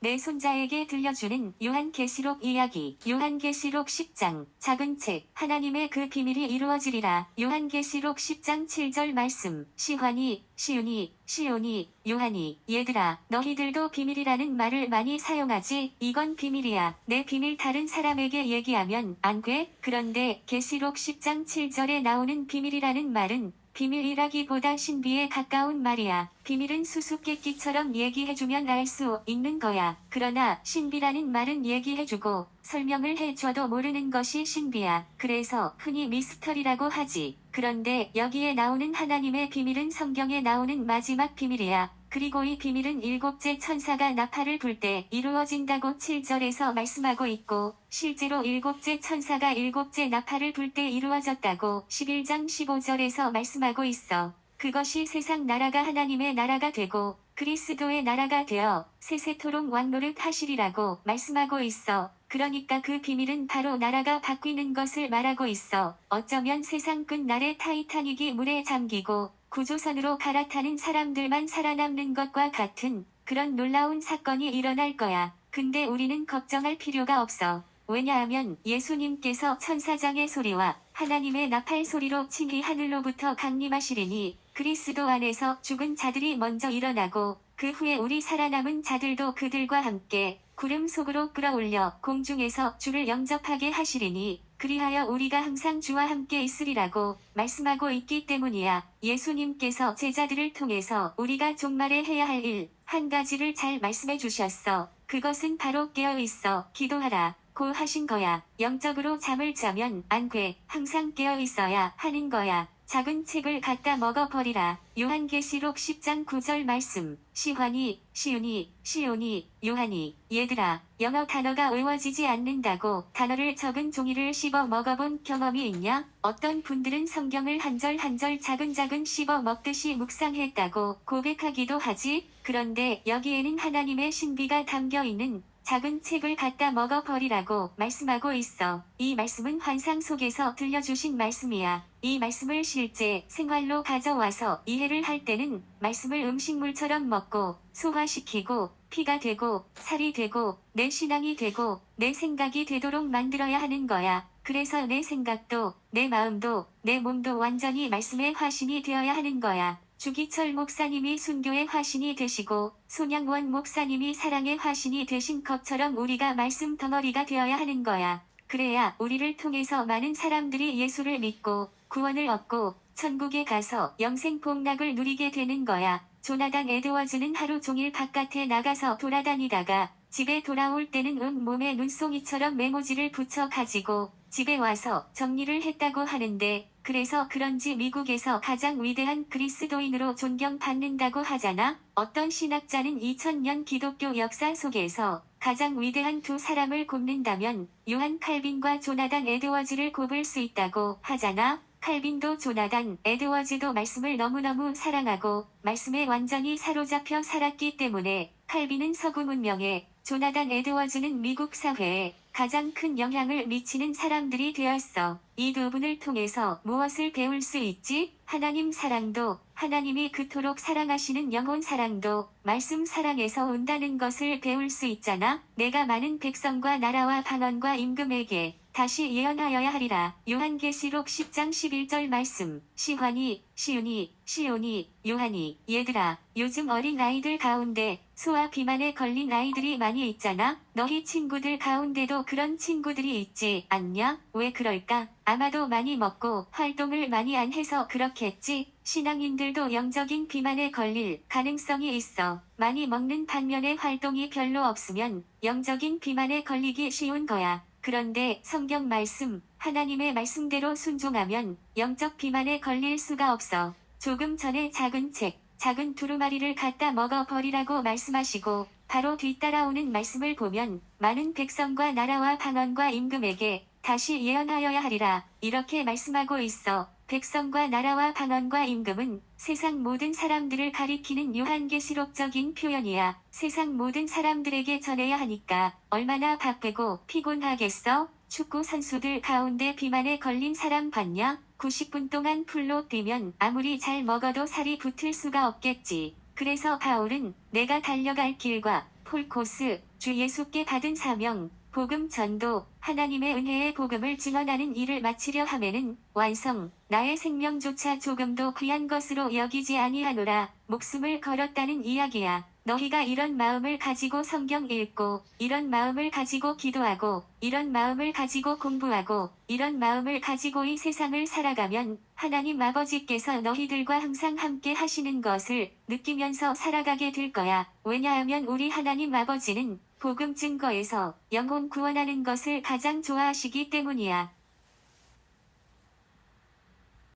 내 손자에게 들려주는 요한계시록 이야기. 요한계시록 10장. 작은 책. 하나님의 그 비밀이 이루어지리라. 요한계시록 10장 7절 말씀. 시환이, 시윤이, 시온이, 요한이, 얘들아, 너희들도 비밀이라는 말을 많이 사용하지? 이건 비밀이야. 내 비밀 다른 사람에게 얘기하면 안 돼? 그런데 계시록 10장 7절에 나오는 비밀이라는 말은 비밀이라기보다 신비에 가까운 말이야. 비밀은 수수께끼처럼 얘기해주면 알 수 있는 거야. 그러나 신비라는 말은 얘기해주고 설명을 해줘도 모르는 것이 신비야. 그래서 흔히 미스터리라고 하지. 그런데 여기에 나오는 하나님의 비밀은 성경에 나오는 마지막 비밀이야. 그리고 이 비밀은 일곱째 천사가 나팔을 불 때 이루어진다고 7절에서 말씀하고 있고 실제로 일곱째 천사가 일곱째 나팔을 불 때 이루어졌다고 11장 15절에서 말씀하고 있어. 그것이 세상 나라가 하나님의 나라가 되고 그리스도의 나라가 되어 세세토록 왕노릇 하시리라고 말씀하고 있어. 그러니까 그 비밀은 바로 나라가 바뀌는 것을 말하고 있어. 어쩌면 세상 끝날에 타이타닉이 물에 잠기고 구조선으로 갈아타는 사람들만 살아남는 것과 같은 그런 놀라운 사건이 일어날 거야. 근데 우리는 걱정할 필요가 없어. 왜냐하면 예수님께서 천사장의 소리와 하나님의 나팔 소리로 친히 하늘로부터 강림하시리니 그리스도 안에서 죽은 자들이 먼저 일어나고 그 후에 우리 살아남은 자들도 그들과 함께 구름 속으로 끌어올려 공중에서 주를 영접하게 하시리니 그리하여 우리가 항상 주와 함께 있으리라고 말씀하고 있기 때문이야. 예수님께서 제자들을 통해서 우리가 종말에 해야 할 일 한 가지를 잘 말씀해 주셨어. 그것은 바로 깨어있어 기도하라 고 하신 거야. 영적으로 잠을 자면 안 돼. 항상 깨어 있어야 하는 거야. 작은 책을 갖다 먹어버리라. 요한계시록 10장 9절 말씀. 시환이, 시윤이, 시온이, 요한이. 얘들아, 영어 단어가 외워지지 않는다고 단어를 적은 종이를 씹어 먹어본 경험이 있냐? 어떤 분들은 성경을 한 절 한 절 자근자근 씹어 먹듯이 묵상했다고 고백하기도 하지? 그런데 여기에는 하나님의 신비가 담겨있는 작은 책을 갖다 먹어버리라고 말씀하고 있어. 이 말씀은 환상 속에서 들려주신 말씀이야. 이 말씀을 실제 생활로 가져와서 이해를 할 때는 말씀을 음식물처럼 먹고 소화시키고 피가 되고 살이 되고 내 신앙이 되고 내 생각이 되도록 만들어야 하는 거야. 그래서 내 생각도 내 마음도 내 몸도 완전히 말씀의 화신이 되어야 하는 거야. 주기철 목사님이 순교의 화신이 되시고 손양원 목사님이 사랑의 화신이 되신 것처럼 우리가 말씀 덩어리가 되어야 하는 거야. 그래야 우리를 통해서 많은 사람들이 예수를 믿고 구원을 얻고 천국에 가서 영생 복락을 누리게 되는 거야. 조나단 에드워즈는 하루 종일 바깥에 나가서 돌아다니다가 집에 돌아올 때는 온몸에 눈송이처럼 메모지를 붙여 가지고 집에 와서 정리를 했다고 하는데 그래서 그런지 미국에서 가장 위대한 그리스도인으로 존경받는다고 하잖아. 어떤 신학자는 2000년 기독교 역사 속에서 가장 위대한 두 사람을 꼽는다면 요한 칼빈과 조나단 에드워즈를 꼽을 수 있다고 하잖아. 칼빈도 조나단 에드워즈도 말씀을 너무너무 사랑하고 말씀에 완전히 사로잡혀 살았기 때문에 칼빈은 서구 문명에 조나단 에드워즈는 미국 사회에 가장 큰 영향을 미치는 사람들이 되었어. 이 두 분을 통해서 무엇을 배울 수 있지? 하나님 사랑도 하나님이 그토록 사랑하시는 영혼 사랑도 말씀 사랑에서 온다는 것을 배울 수 있잖아. 내가 많은 백성과 나라와 방언과 임금에게 다시 예언하여야 하리라. 요한계시록 10장 11절 말씀. 시환이, 시윤이, 시온이, 요한이. 얘들아, 요즘 어린 아이들 가운데 소아 비만에 걸린 아이들이 많이 있잖아. 너희 친구들 가운데도 그런 친구들이 있지 않냐? 왜 그럴까? 아마도 많이 먹고 활동을 많이 안 해서 그렇겠지. 신앙인들도 영적인 비만에 걸릴 가능성이 있어. 많이 먹는 반면에 활동이 별로 없으면 영적인 비만에 걸리기 쉬운 거야. 그런데 성경 말씀, 하나님의 말씀대로 순종하면 영적 비만에 걸릴 수가 없어. 조금 전에 작은 책, 작은 두루마리를 갖다 먹어버리라고 말씀하시고 바로 뒤따라오는 말씀을 보면 많은 백성과 나라와 방언과 임금에게 다시 예언하여야 하리라. 이렇게 말씀하고 있어. 백성과 나라와 방언과 임금은 세상 모든 사람들을 가리키는 요한계시록적인 표현이야. 세상 모든 사람들에게 전해야 하니까 얼마나 바쁘고 피곤하겠어? 축구 선수들 가운데 비만에 걸린 사람 봤냐? 90분 동안 풀로 뛰면 아무리 잘 먹어도 살이 붙을 수가 없겠지. 그래서 바울은 내가 달려갈 길과 폴코스, 주 예수께 받은 사명, 복음 전도, 하나님의 은혜의 복음을 증언하는 일을 마치려 하면은 완성, 나의 생명조차 조금도 귀한 것으로 여기지 아니하노라. 목숨을 걸었다는 이야기야. 너희가 이런 마음을 가지고 성경 읽고, 이런 마음을 가지고 기도하고, 이런 마음을 가지고 공부하고, 이런 마음을 가지고 이 세상을 살아가면 하나님 아버지께서 너희들과 항상 함께 하시는 것을 느끼면서 살아가게 될 거야. 왜냐하면 우리 하나님 아버지는 복음 증거에서 영혼 구원하는 것을 가장 좋아하시기 때문이야.